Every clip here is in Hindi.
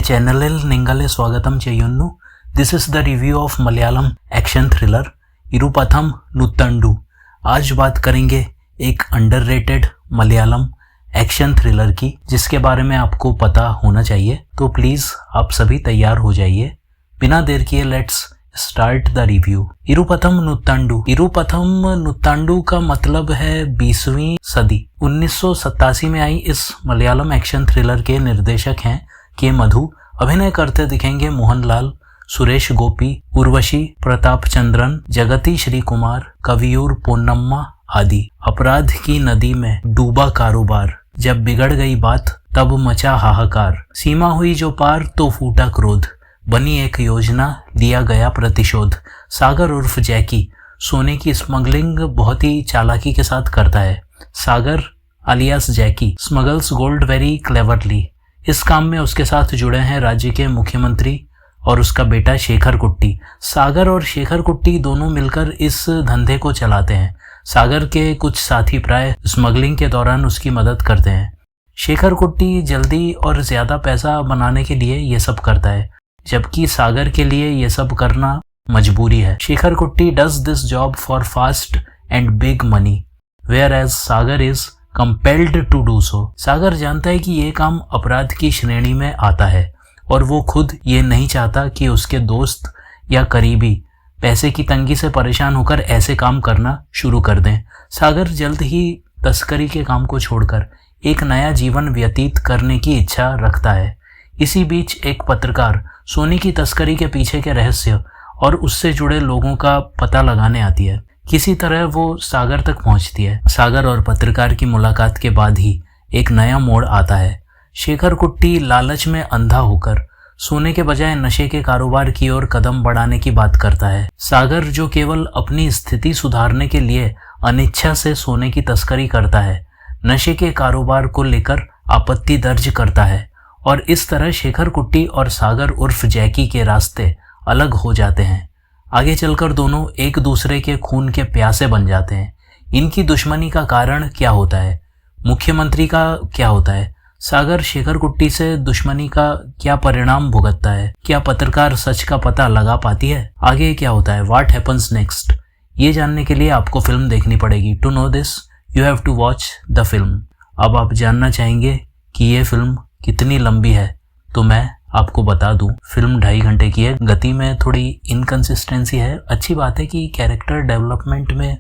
channelil Ningale Swagatam Cheyunnu. This is the review of Malayalam action thriller इरुपथम नुत्तंडु। आज बात करेंगे एक अंडररेटेड मलयालम एक्शन थ्रिलर की, जिसके बारे में आपको पता होना चाहिए। तो प्लीज आप सभी तैयार हो जाइए। बिना देर किए लेट्स स्टार्ट द रिव्यू। इरुपथम नुत्तंडु। इरुपथम नुत्तंडु का मतलब है 20वीं सदी। 1987 में आई इस मलयालम एक्शन थ्रिलर के निर्देशक हैं के मधु। अभिनय करते दिखेंगे मोहनलाल, सुरेश गोपी, उर्वशी प्रताप चंद्रन, जगती श्री कुमार, कवियूर पोन्नम्मा आदि। अपराध की नदी में डूबा कारोबार, जब बिगड़ गई बात तब मचा हाहाकार। सीमा हुई जो पार तो फूटा क्रोध, बनी एक योजना लिया गया प्रतिशोध। सागर उर्फ जैकी सोने की स्मगलिंग बहुत ही चालाकी के साथ करता है। सागर अलियास जैकी स्मगल्स गोल्ड वेरी क्लेवरली। इस काम में उसके साथ जुड़े हैं राज्य के मुख्यमंत्री और उसका बेटा शेखर कुट्टी। सागर और शेखर कुट्टी दोनों मिलकर इस धंधे को चलाते हैं। सागर के कुछ साथी प्राय स्मगलिंग के दौरान उसकी मदद करते हैं। शेखर कुट्टी जल्दी और ज्यादा पैसा बनाने के लिए ये सब करता है, जबकि सागर के लिए ये सब करना मजबूरी है। Shekhar Kutty does this job for fast and big money, whereas Sagar is compelled to do so. Sagar जानता है कि ये काम अपराध की श्रेणी में आता है और वो खुद ये नहीं चाहता कि उसके दोस्त या करीबी पैसे की तंगी से परेशान होकर ऐसे काम करना शुरू कर दें। सागर जल्द ही तस्करी के काम को छोड़कर एक नया जीवन व्यतीत करने की इच्छा रखता है। इसी बीच एक पत्रकार सोने की तस्करी के पीछे के रहस्य और उससे जुड़े लोगों का पता लगाने आती है। किसी तरह वो सागर तक पहुंचती है। सागर और पत्रकार की मुलाकात के बाद ही एक नया मोड़ आता है। शेखर कुट्टी लालच में अंधा होकर सोने के बजाय नशे के कारोबार की ओर कदम बढ़ाने की बात करता है। सागर जो केवल अपनी स्थिति सुधारने के लिए अनिच्छा से सोने की तस्करी करता है, नशे के कारोबार को लेकर आपत्ति दर्ज करता है और इस तरह शेखर कुट्टी और सागर उर्फ जैकी के रास्ते अलग हो जाते हैं। आगे चलकर दोनों एक दूसरे के खून के प्यासे बन जाते हैं। इनकी दुश्मनी का कारण क्या होता है, मुख्यमंत्री का क्या होता है, सागर शेखर कुट्टी से दुश्मनी का क्या परिणाम भुगतता है, क्या पत्रकार सच का पता लगा पाती है, आगे क्या होता है, व्हाट हैपन्स नेक्स्ट, ये जानने के लिए आपको फिल्म देखनी पड़ेगी। To know this you have to watch the film. अब आप जानना चाहेंगे कि ये फिल्म कितनी लंबी है, तो मैं आपको बता दूं, फिल्म 2.5 घंटे की है। गति में थोड़ी इनकंसिस्टेंसी है। अच्छी बात है कि कैरेक्टर डेवलपमेंट में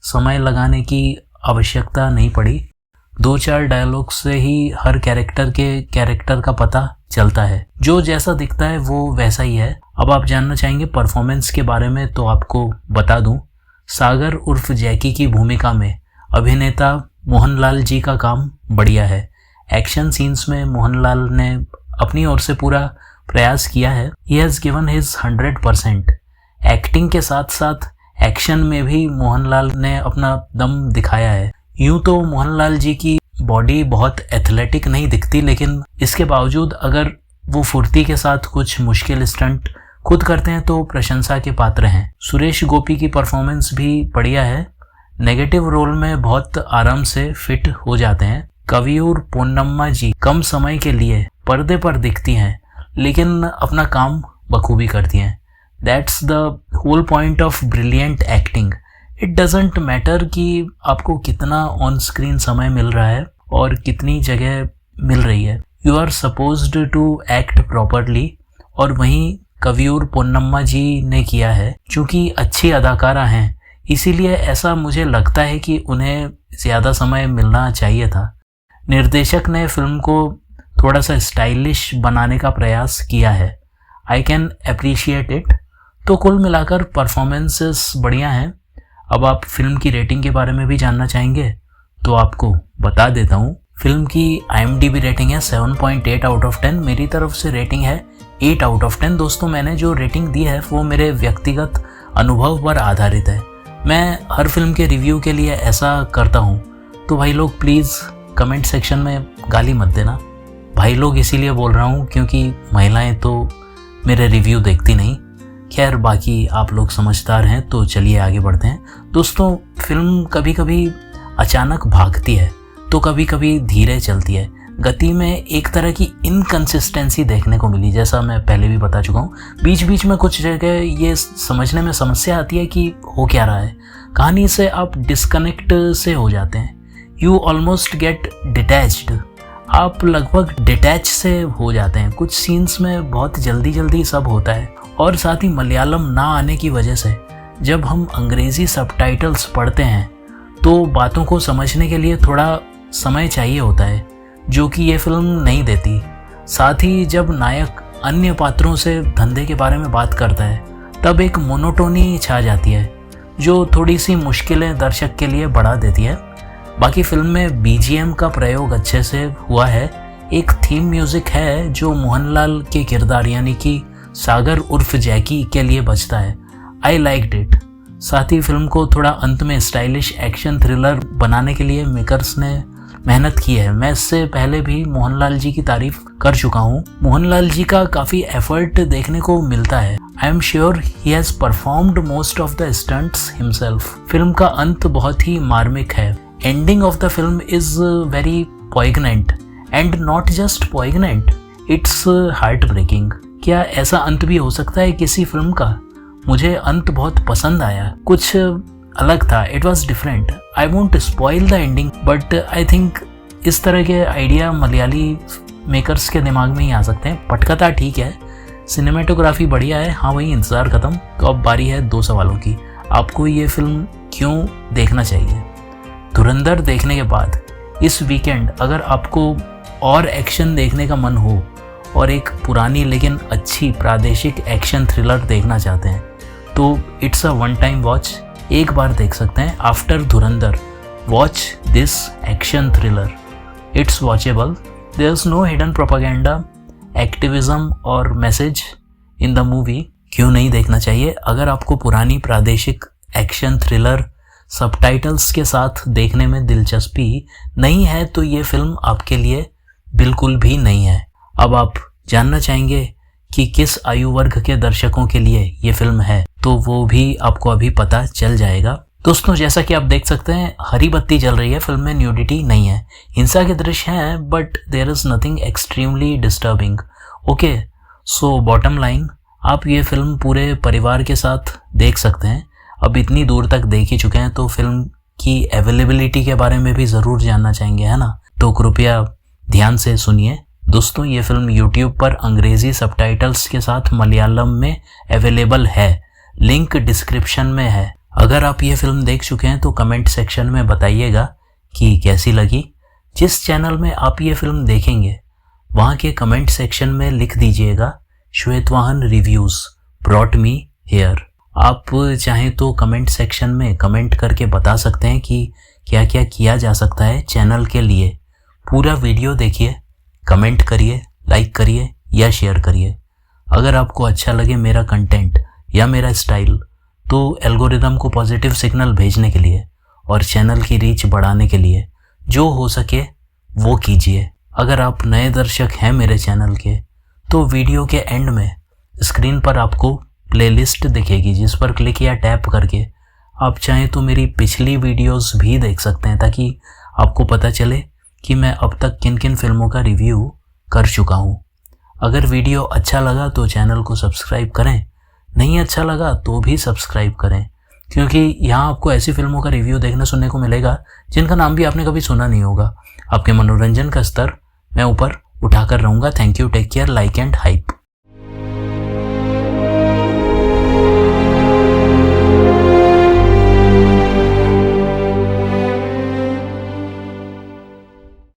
समय लगाने की आवश्यकता नहीं पड़ी। 2-4 डायलॉग से ही हर कैरेक्टर का पता चलता है। जो जैसा दिखता है वो वैसा ही है। अब आप जानना चाहेंगे परफॉर्मेंस के बारे में, तो आपको बता दूं, सागर उर्फ जैकी की भूमिका में अभिनेता मोहनलाल जी का काम बढ़िया है। एक्शन सीन्स में मोहनलाल ने अपनी ओर से पूरा प्रयास किया है। He has given his 100%। Acting के साथ साथ एक्शन में भी मोहनलाल ने अपना दम दिखाया है। यूं तो मोहनलाल जी की बॉडी बहुत एथलेटिक नहीं दिखती, लेकिन इसके बावजूद अगर वो फुर्ती के साथ कुछ मुश्किल स्टंट खुद करते हैं तो प्रशंसा के पात्र हैं। सुरेश गोपी की परफॉर्मेंस भी बढ़िया है। नेगेटिव रोल में बहुत आराम से फिट हो जाते हैं। कवियूर पोन्नम्मा जी कम समय के लिए पर्दे पर दिखती हैं, लेकिन अपना काम बखूबी करती हैं। That's the whole point of brilliant acting. It doesn't matter कि आपको कितना ऑन स्क्रीन समय मिल रहा है और कितनी जगह मिल रही है, you are supposed to act properly. और वहीं कवियूर पोन्नम्मा जी ने किया है। चूंकि अच्छी अदाकारा हैं, इसीलिए ऐसा मुझे लगता है कि उन्हें ज़्यादा समय मिलना चाहिए था। निर्देशक ने फिल्म को थोड़ा सा स्टाइलिश बनाने का प्रयास किया है। I can appreciate it. तो कुल मिलाकर परफॉर्मेंसेस बढ़िया हैं। अब आप फिल्म की रेटिंग के बारे में भी जानना चाहेंगे, तो आपको बता देता हूँ। फिल्म की IMDb रेटिंग है 7.8 आउट ऑफ 10। मेरी तरफ से रेटिंग है 8 आउट ऑफ 10। दोस्तों, मैंने जो रेटिंग दी है वो मेरे व्यक्तिगत अनुभव पर आधारित है। मैं हर फिल्म के रिव्यू के लिए ऐसा करता हूँ, तो भाई लोग प्लीज़ कमेंट सेक्शन में गाली मत देना। भाई लोग इसीलिए बोल रहा हूँ क्योंकि महिलाएं तो मेरे रिव्यू देखती नहीं। खैर, बाकी आप लोग समझदार हैं, तो चलिए आगे बढ़ते हैं। दोस्तों, फिल्म कभी कभी अचानक भागती है तो कभी कभी धीरे चलती है। गति में एक तरह की इनकंसिस्टेंसी देखने को मिली, जैसा मैं पहले भी बता चुका हूँ। बीच बीच में कुछ जगह ये समझने में समस्या आती है कि हो क्या रहा है। कहानी से आप डिस्कनेक्ट से हो जाते हैं। यू ऑलमोस्ट गेट डिटैच्ड, आप लगभग डिटैच से हो जाते हैं। कुछ सीन्स में बहुत जल्दी जल्दी सब होता है, और साथ ही मलयालम ना आने की वजह से जब हम अंग्रेज़ी सबटाइटल्स पढ़ते हैं तो बातों को समझने के लिए थोड़ा समय चाहिए होता है, जो कि ये फिल्म नहीं देती। साथ ही जब नायक अन्य पात्रों से धंधे के बारे में बात करता है तब एक मोनोटोनी छा जाती है, जो थोड़ी सी मुश्किलें दर्शक के लिए बढ़ा देती है। बाकी फिल्म में बीजीएम का प्रयोग अच्छे से हुआ है। एक थीम म्यूज़िक है जो मोहनलाल के किरदार यानी कि सागर उर्फ जैकी के लिए बजता है। I liked it. साथ ही फिल्म को थोड़ा अंत में स्टाइलिश एक्शन थ्रिलर बनाने के लिए मेकर्स ने मेहनत की है। मैं इससे पहले भी मोहनलाल जी की तारीफ कर चुका हूँ। मोहनलाल जी का काफ़ी एफर्ट देखने को मिलता है। I am sure he has performed most of the stunts himself. Film का अंत बहुत ही मार्मिक है। Ending of the film is very poignant and not just poignant, it's heartbreaking. क्या ऐसा अंत भी हो सकता है किसी फिल्म का? मुझे अंत बहुत पसंद आया, कुछ अलग था। It was different. I won't spoil the ending, but I think इस तरह के आइडिया मलयाली मेकर्स के दिमाग में ही आ सकते हैं। पटकथा ठीक है, सिनेमेटोग्राफी बढ़िया है। हाँ वही इंतज़ार ख़त्म। तो अब बारी है 2 सवालों की। आपको ये फिल्म क्यों देखना चाहिए? धुरंधर देखने के बाद इस वीकेंड अगर आपको और एक्शन देखने का मन हो और एक पुरानी लेकिन अच्छी प्रादेशिक एक्शन थ्रिलर देखना चाहते हैं तो it's a one time watch. एक बार देख सकते हैं। After Dhurandhar watch this action thriller, it's watchable. There is no hidden propaganda, activism और मैसेज इन द मूवी। क्यों नहीं देखना चाहिए? अगर आपको पुरानी प्रादेशिक एक्शन थ्रिलर सबटाइटल्स के साथ देखने में दिलचस्पी नहीं है तो ये फिल्म आपके लिए बिल्कुल भी नहीं है। अब आप जानना चाहेंगे कि किस आयु वर्ग के दर्शकों के लिए ये फिल्म है, तो वो भी आपको अभी पता चल जाएगा। दोस्तों, जैसा कि आप देख सकते हैं हरी बत्ती जल रही है। फिल्म में न्यूडिटी नहीं है, हिंसा के दृश्य हैं, but there is nothing extremely disturbing. Okay, so bottom line, आप ये फिल्म पूरे परिवार के साथ देख सकते हैं। अब इतनी दूर तक देख ही चुके हैं तो फिल्म की अवेलेबिलिटी के बारे में भी ज़रूर जानना चाहेंगे, है ना? तो कृपया ध्यान से सुनिए। दोस्तों, ये फिल्म YouTube पर अंग्रेज़ी सबटाइटल्स के साथ मलयालम में अवेलेबल है। लिंक डिस्क्रिप्शन में है। अगर आप ये फिल्म देख चुके हैं तो कमेंट सेक्शन में बताइएगा कि कैसी लगी। जिस चैनल में आप ये फिल्म देखेंगे वहाँ के कमेंट सेक्शन में लिख दीजिएगा श्वेतवाहन रिव्यूज़ ब्रॉट मी हेयर। आप चाहें तो कमेंट सेक्शन में कमेंट करके बता सकते हैं कि क्या क्या किया जा सकता है चैनल के लिए। पूरा वीडियो देखिए, कमेंट करिए, लाइक करिए या शेयर करिए। अगर आपको अच्छा लगे मेरा कंटेंट या मेरा स्टाइल तो एल्गोरिदम को पॉजिटिव सिग्नल भेजने के लिए और चैनल की रीच बढ़ाने के लिए जो हो सके वो कीजिए। अगर आप नए दर्शक हैं मेरे चैनल के तो वीडियो के एंड में स्क्रीन पर आपको प्लेलिस्ट दिखेगी, जिस पर क्लिक या टैप करके आप चाहें तो मेरी पिछली वीडियोस भी देख सकते हैं, ताकि आपको पता चले कि मैं अब तक किन किन फिल्मों का रिव्यू कर चुका हूँ। अगर वीडियो अच्छा लगा तो चैनल को सब्सक्राइब करें, नहीं अच्छा लगा तो भी सब्सक्राइब करें, क्योंकि यहाँ आपको ऐसी फिल्मों का रिव्यू देखने सुनने को मिलेगा जिनका नाम भी आपने कभी सुना नहीं होगा। आपके मनोरंजन का स्तर मैं ऊपर उठाकर रहूँगा। Thank you, take care, like and hype.